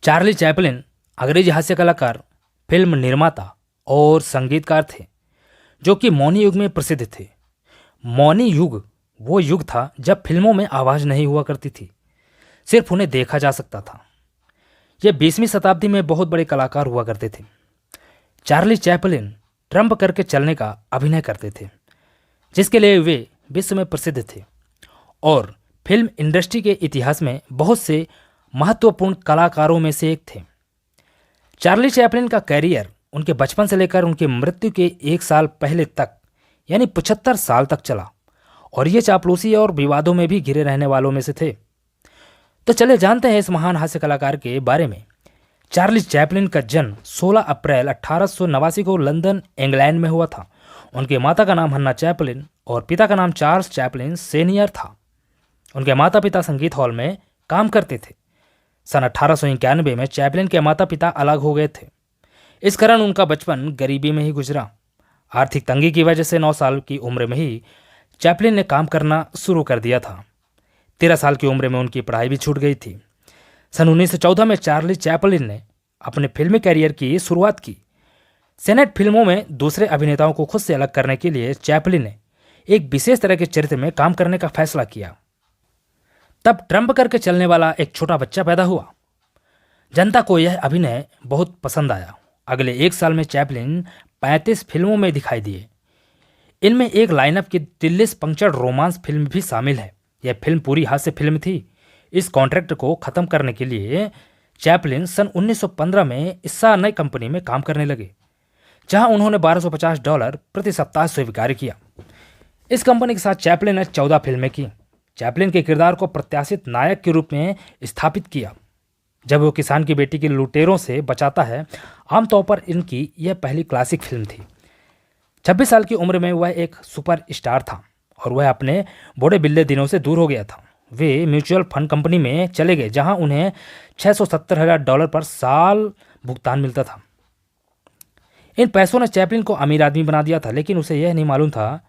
Charlie Chaplin अंग्रेजी हास्य कलाकार, फिल्म निर्माता और संगीतकार थे जो कि मौनी युग में प्रसिद्ध थे। मौनी युग वो युग था जब फिल्मों में आवाज़ नहीं हुआ करती थी, सिर्फ उन्हें देखा जा सकता था। ये 20वीं शताब्दी में बहुत बड़े कलाकार हुआ करते थे। चार्ली चैपलिन ट्रम्प करके चलने का अभिनय करते थे, जिसके लिए वे विश्व में प्रसिद्ध थे और फिल्म इंडस्ट्री के इतिहास में बहुत से महत्वपूर्ण कलाकारों में से एक थे। चार्ली चैपलिन का कैरियर उनके बचपन से लेकर उनकी मृत्यु के 1 साल पहले तक यानी 75 साल तक चला और ये चापलूसी और विवादों में भी घिरे रहने वालों में से थे। तो चले जानते हैं इस महान हास्य कलाकार के बारे में। चार्ली चैपलिन का जन्म 16 अप्रैल 1889 को लंदन, इंग्लैंड में हुआ था। उनके माता का नाम हन्ना चैपलिन और पिता का नाम चार्ल्स चैपलिन सीनियर था। उनके माता पिता संगीत हॉल में काम करते थे। सन 1891 में चैपलिन के माता पिता अलग हो गए थे। इस कारण उनका बचपन गरीबी में ही गुजरा। आर्थिक तंगी की वजह से 9 साल की उम्र में ही चैपलिन ने काम करना शुरू कर दिया था। 13 साल की उम्र में उनकी पढ़ाई भी छूट गई थी। सन 1914 में चार्ली चैपलिन ने अपने फिल्मी करियर की शुरुआत की। सेनेट फिल्मों में दूसरे अभिनेताओं को खुद से अलग करने के लिए चैपलिन ने एक विशेष तरह के चरित्र में काम करने का फैसला किया। तब ट्रम्प करके चलने वाला एक छोटा बच्चा पैदा हुआ। जनता को यह अभिनय बहुत पसंद आया। अगले 1 साल में चैपलिन 35 फिल्मों में दिखाई दिए। इनमें एक लाइनअप की दिल्ली पंक्चर्ड रोमांस फिल्म भी शामिल है। यह फिल्म पूरी हास्य फिल्म थी। इस कॉन्ट्रैक्ट को खत्म करने के लिए चैपलिन सन 1915 में इस्सा नई कंपनी में काम करने लगे, जहां उन्होंने $1250 प्रति सप्ताह स्वीकार किया। इस कंपनी के साथ चैपलिन ने 14 फिल्में की। चैपलिन के किरदार को प्रत्याशित नायक के रूप में स्थापित किया। जब वो किसान की बेटी के लुटेरों से बचाता है, आमतौर पर इनकी यह पहली क्लासिक फिल्म थी। 26 साल की उम्र में वह एक सुपर स्टार था और वह अपने बूढ़े बिल्ले दिनों से दूर हो गया था। वे म्यूचुअल फंड कंपनी में चले गए, जहां उन्हें $670,000 पर साल भुगतान मिलता था। इन पैसों ने चैपलिन को अमीर आदमी बना दिया था, लेकिन उसे यह नहीं मालूम था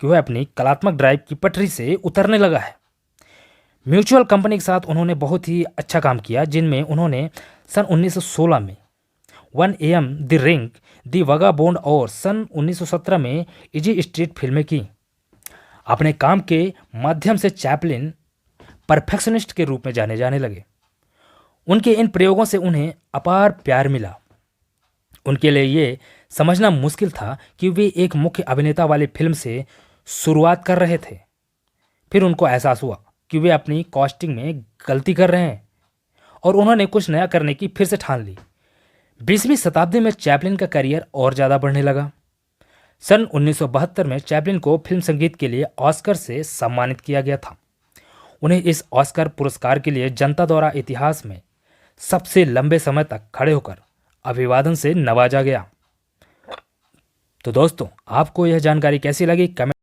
कि वह अपनी कलात्मक ड्राइव की पटरी से उतरने लगा है। म्यूचुअल कंपनी के साथ उन्होंने बहुत ही अच्छा काम किया, जिनमें उन्होंने सन 1916 में 1 AM, द रिंग, द वगाबोंड और सन 1917 में इजी स्ट्रीट फिल्में की। अपने काम के माध्यम से चैपलिन परफेक्शनिस्ट के रूप में जाने जाने लगे। उनके इन प्रयोगों से उन्हें अपार प्यार मिला। उनके लिए ये समझना मुश्किल था कि वे एक मुख्य अभिनेता वाली फिल्म से शुरुआत कर रहे थे। फिर उनको एहसास हुआ कि वे अपनी कास्टिंग में गलती कर रहे हैं और उन्होंने कुछ नया करने की फिर से ठान ली। 20वीं शताब्दी में चैपलिन का करियर और ज़्यादा बढ़ने लगा। सन 1972 में चैपलिन को फिल्म संगीत के लिए ऑस्कर से सम्मानित किया गया था। उन्हें इस ऑस्कर पुरस्कार के लिए जनता द्वारा इतिहास में सबसे लंबे समय तक खड़े होकर अभिवादन से नवाजा गया। तो दोस्तों, आपको यह जानकारी कैसी लगी? कमेंट